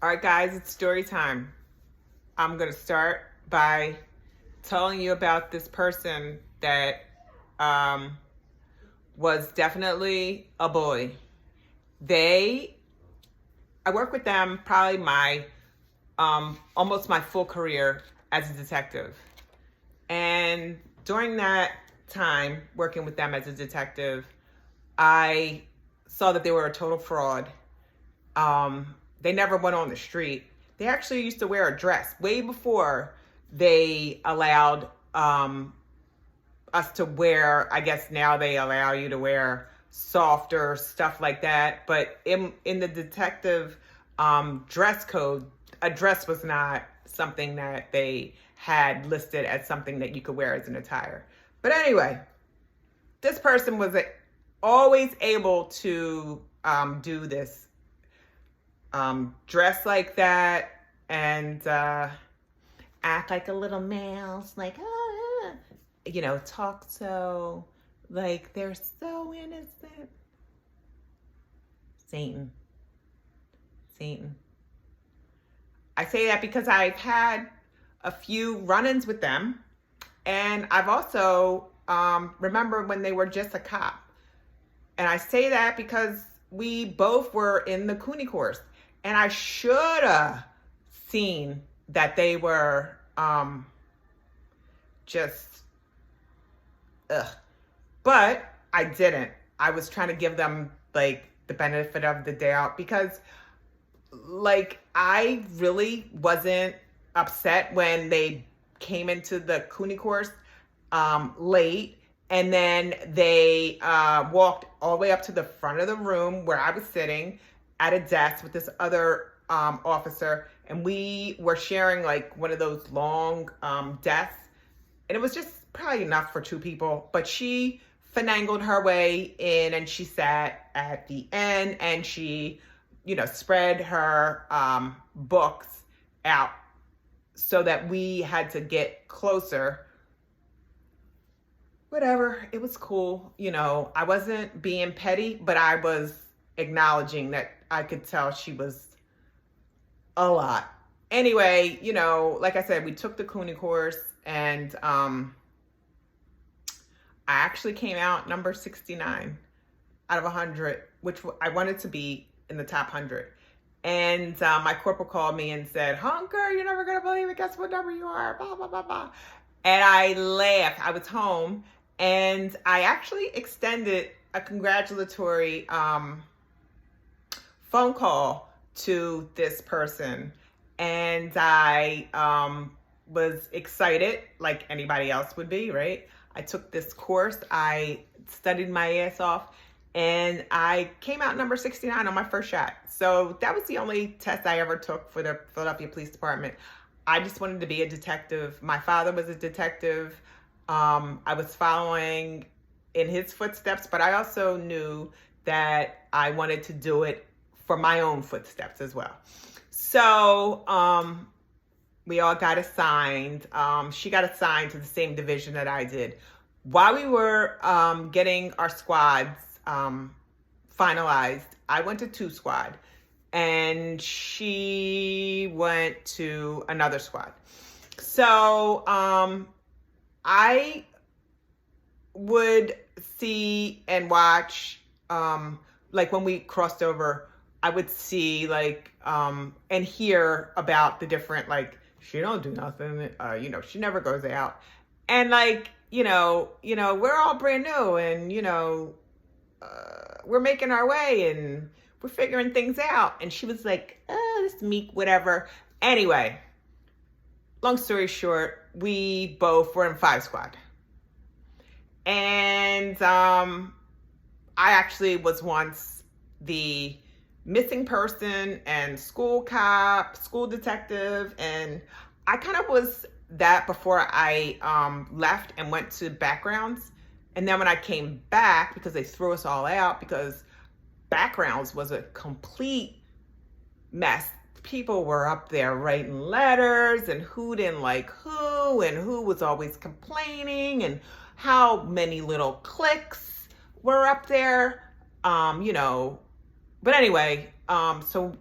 All right, guys, it's story time. I'm going to start by telling you about this person that um, was definitely a bully. I worked with them probably almost my full career as a detective. And during that time working with them as a detective, I saw that they were a total fraud. They never went on the street. They actually used to wear a dress way before they allowed us to wear. I guess now they allow you to wear softer stuff like that. But in the detective dress code, a dress was not something that they had listed as something that you could wear as an attire. But anyway, this person was always able to do this dress like that and act like a little mouse, like, talk so, like they're so innocent. Satan. Satan. I say that because I've had a few run-ins with them, and I've also remember when they were just a cop. And I say that because we both were in the Cooney course, and I should have seen that they were just, ugh. But I didn't. I was trying to give them like the benefit of the doubt because like I really wasn't upset when they came into the Cooney course late, and then they walked all the way up to the front of the room where I was sitting at a desk with this other officer, and we were sharing like one of those long desks, and it was just probably enough for two people, but she finagled her way in and she sat at the end, and she spread her books out so that we had to get closer. Whatever, it was cool. I wasn't being petty, but I was acknowledging that I could tell she was a lot. Anyway, like I said, we took the Cooney course, and I actually came out number 69 out of 100, which I wanted to be in the top 100. And my corporal called me and said, "Hunker, you're never going to believe it. Guess what number you are? Blah, blah, blah, blah." And I laughed. I was home, and I actually extended a congratulatory phone call to this person. And I was excited, like anybody else would be, right? I took this course. I studied my ass off, and I came out number 69 on my first shot. So that was the only test I ever took for the Philadelphia Police Department. I just wanted to be a detective. My father was a detective. I was following in his footsteps, but I also knew that I wanted to do it for my own footsteps as well. So we all got assigned. She got assigned to the same division that I did. While we were getting our squads finalized, I went to 2 squad, and she went to another squad. So I would see and watch, like when we crossed over, I would see like and hear about the different, like, she don't do nothing, she never goes out, and like we're all brand new, and we're making our way, and we're figuring things out. And she was like, "Oh, this meek, whatever." Anyway, long story short, we both were in 5 squad. And I actually was once the missing person and school cop, school detective, and I kind of was that before I left and went to backgrounds. And then when I came back, because they threw us all out because backgrounds was a complete mess. People were up there writing letters, and who didn't like who, and who was always complaining, and how many little cliques were up there, But anyway, so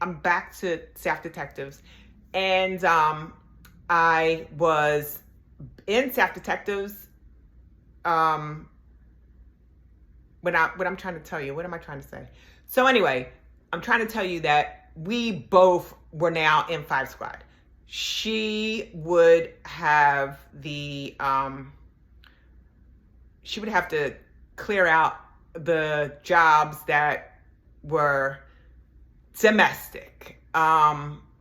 I'm back to staff detectives, and I was in staff detectives. What I'm trying to tell you, what am I trying to say? So anyway, I'm trying to tell you that we both were now in 5 Squad. She would have she would have to clear out the jobs that were domestic,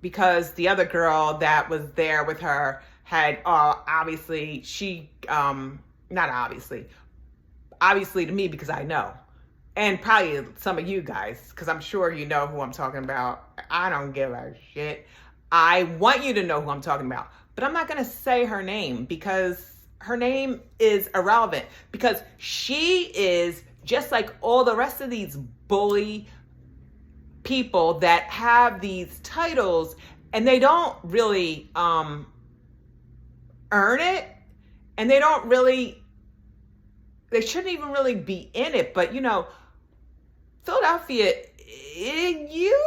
because the other girl that was there with her had obviously not obviously to me, because I know, and probably some of you guys, because I'm sure you know who I'm talking about. I don't give a shit. I want you to know who I'm talking about, but I'm not going to say her name because her name is irrelevant, because she is just like all the rest of these bully people that have these titles and they don't really earn it, and they shouldn't even really be in it. But Philadelphia, you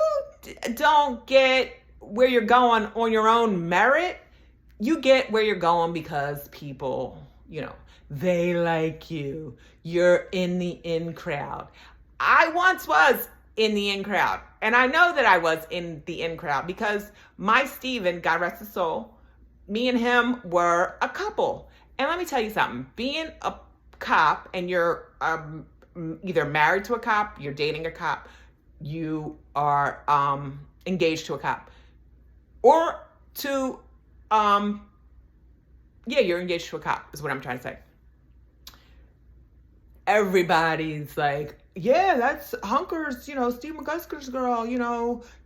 don't get where you're going on your own merit. You get where you're going because people, they like you. You're in the in crowd. I once was in the in crowd, and I know that I was in the in crowd because my Steven, God rest his soul, me and him were a couple. And let me tell you something, being a cop and you're either married to a cop, you're dating a cop, you are engaged to a cop, or to you're engaged to a cop is what I'm trying to say. Everybody's like, yeah, that's Hunker's, Steve McGusker's girl,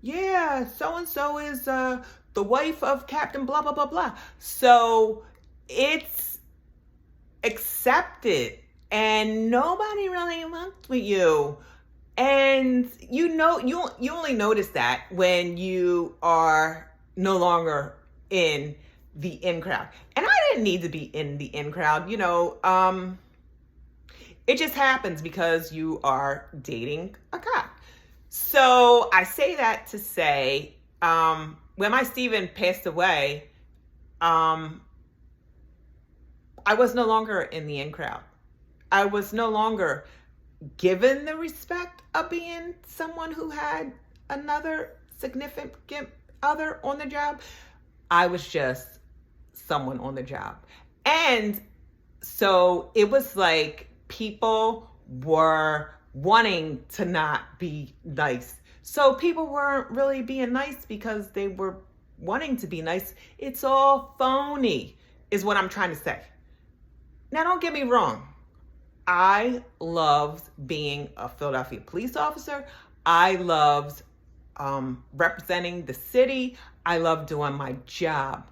yeah, so-and-so is the wife of Captain blah, blah, blah, blah. So it's accepted, and nobody really wants with you. And you only notice that when you are no longer in the in crowd. And I didn't need to be in the in crowd, it just happens because you are dating a cop. So I say that to say, when my Steven passed away, I was no longer in the in crowd. I was no longer given the respect of being someone who had another significant other on the job. I was just someone on the job. And so it was like people were wanting to not be nice. So people weren't really being nice because they were wanting to be nice. It's all phony, is what I'm trying to say. Now, don't get me wrong. I loved being a Philadelphia police officer. I loved representing the city. I loved doing my job.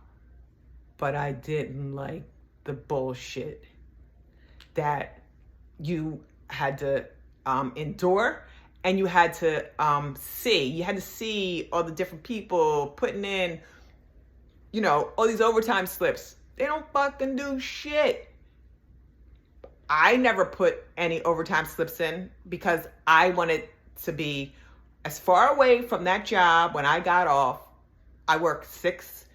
But I didn't like the bullshit that you had to endure, and you had to see. You had to see all the different people putting in, all these overtime slips. They don't fucking do shit. I never put any overtime slips in because I wanted to be as far away from that job. When I got off, I worked 6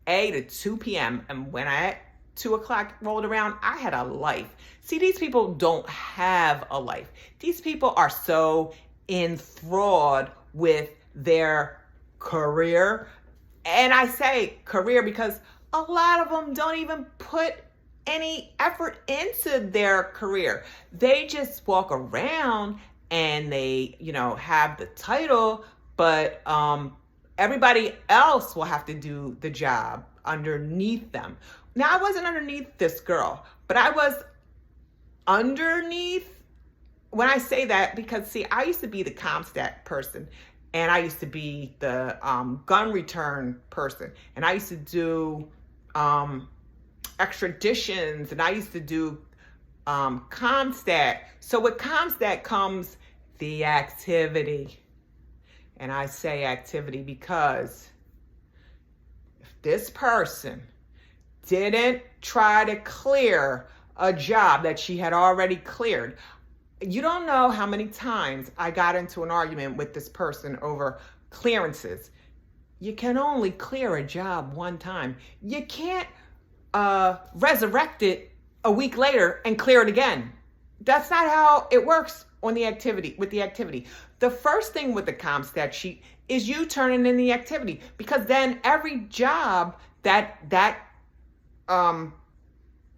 a.m. to 2 p.m. And when 2 o'clock rolled around, I had a life. See, these people don't have a life. These people are so enthralled with their career. And I say career because a lot of them don't even put any effort into their career. They just walk around and they, have the title, but everybody else will have to do the job underneath them. Now, I wasn't underneath this girl, but I was underneath. When I say that, because see, I used to be the ComStat person, and I used to be the gun return person, and I used to do extraditions, and I used to do ComStat. So with ComStat comes the activity. And I say activity because if this person didn't try to clear a job that she had already cleared, You don't know how many times I got into an argument with this person over clearances. You can only clear a job one time. You can't resurrect it a week later and clear it again. That's not how it works on the activity, with the activity. The first thing with the CompStat sheet is you turning in the activity, because then every job that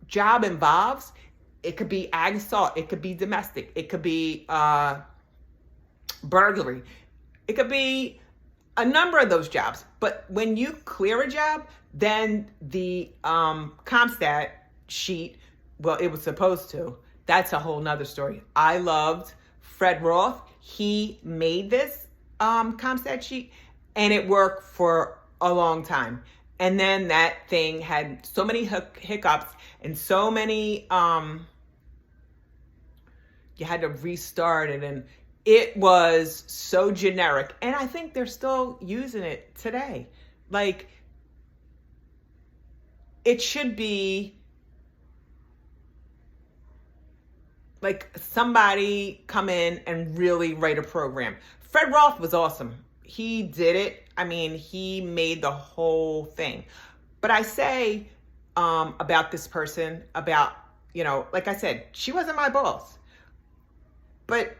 job involves, it could be ag assault, it could be domestic, it could be burglary, it could be a number of those jobs. But when you clear a job, then the CompStat sheet, well, it was supposed to. That's a whole nother story. I loved Fred Roth. He made this CompStat sheet, and it worked for a long time. And then that thing had so many hiccups and so many, you had to restart it, and it was so generic. And I think they're still using it today. Like, it should be like somebody come in and really write a program. Fred Roth was awesome. He did it. I mean, he made the whole thing. But I say about this person, about, like I said, she wasn't my boss. But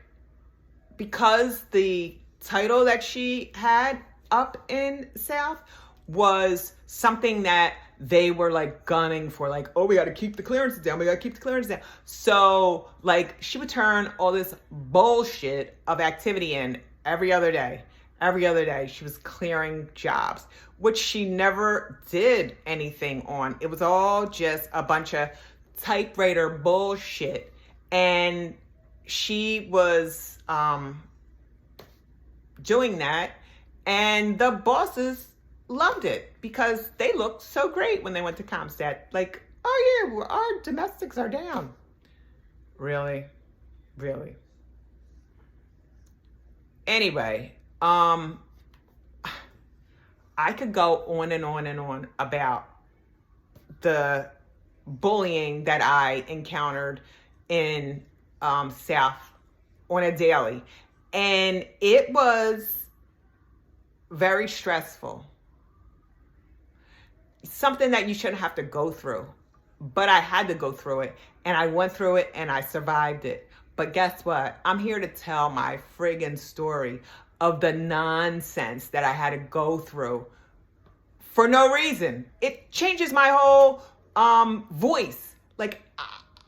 because the title that she had up in South was something that they were like gunning for, like, oh, we got to keep the clearances down. We got to keep the clearances down. So like she would turn all this bullshit of activity in every other day. Every other day she was clearing jobs, which she never did anything on. It was all just a bunch of typewriter bullshit. And she was doing that, and the bosses loved it because they looked so great when they went to CompStat. Like, oh yeah, our domestics are down. Really? Anyway, I could go on and on and on about the bullying that I encountered in South on a daily. And it was very stressful. Something that you shouldn't have to go through. But I had to go through it. And I went through it and I survived it. But guess what? I'm here to tell my friggin' story of the nonsense that I had to go through for no reason. It changes my whole voice. Like,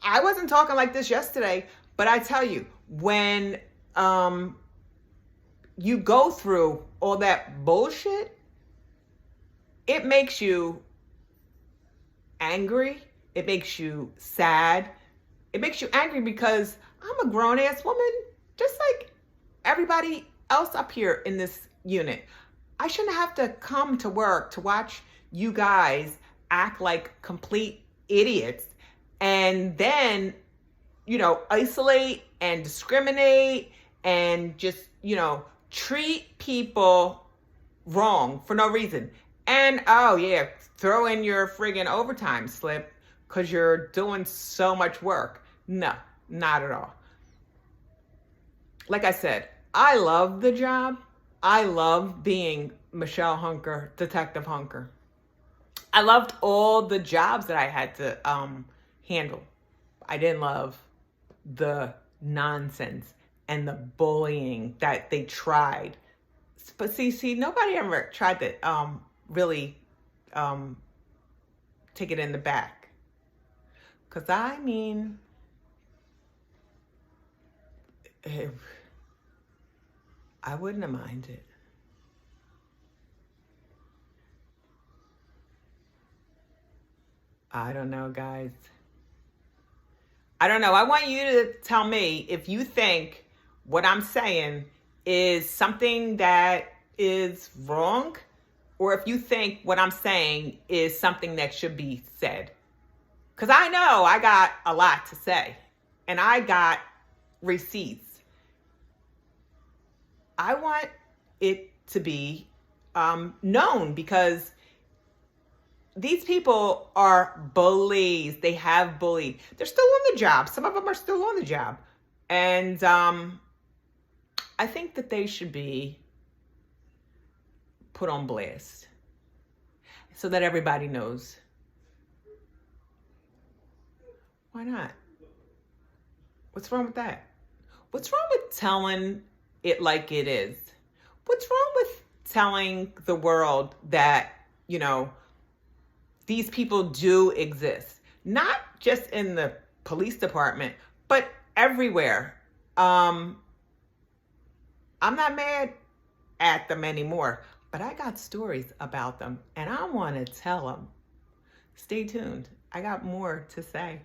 I wasn't talking like this yesterday, but I tell you, when you go through all that bullshit, it makes you angry. It makes you sad. It makes you angry because I'm a grown-ass woman, just like everybody else up here in this unit. I shouldn't have to come to work to watch you guys act like complete idiots and then, isolate and discriminate and just, treat people wrong for no reason. And, oh yeah, throw in your friggin' overtime slip because you're doing so much work. No, not at all. Like I said, I love the job. I love being Michelle Hunker, Detective Hunker. I loved all the jobs that I had to handle. I didn't love the nonsense and the bullying that they tried. But see, nobody ever tried to really take it in the back. Because I mean, I wouldn't have minded. I don't know, guys. I don't know. I want you to tell me if you think what I'm saying is something that is wrong, or if you think what I'm saying is something that should be said. Because I know I got a lot to say, and I got receipts. I want it to be known, because these people are bullies. They have bullied. They're still on the job. Some of them are still on the job. And I think that they should be put on blast so that everybody knows. Why not? What's wrong with that? What's wrong with telling it like it is? What's wrong with telling the world that, these people do exist? Not just in the police department, but everywhere. I'm not mad at them anymore, but I got stories about them and I want to tell them. Stay tuned. I got more to say.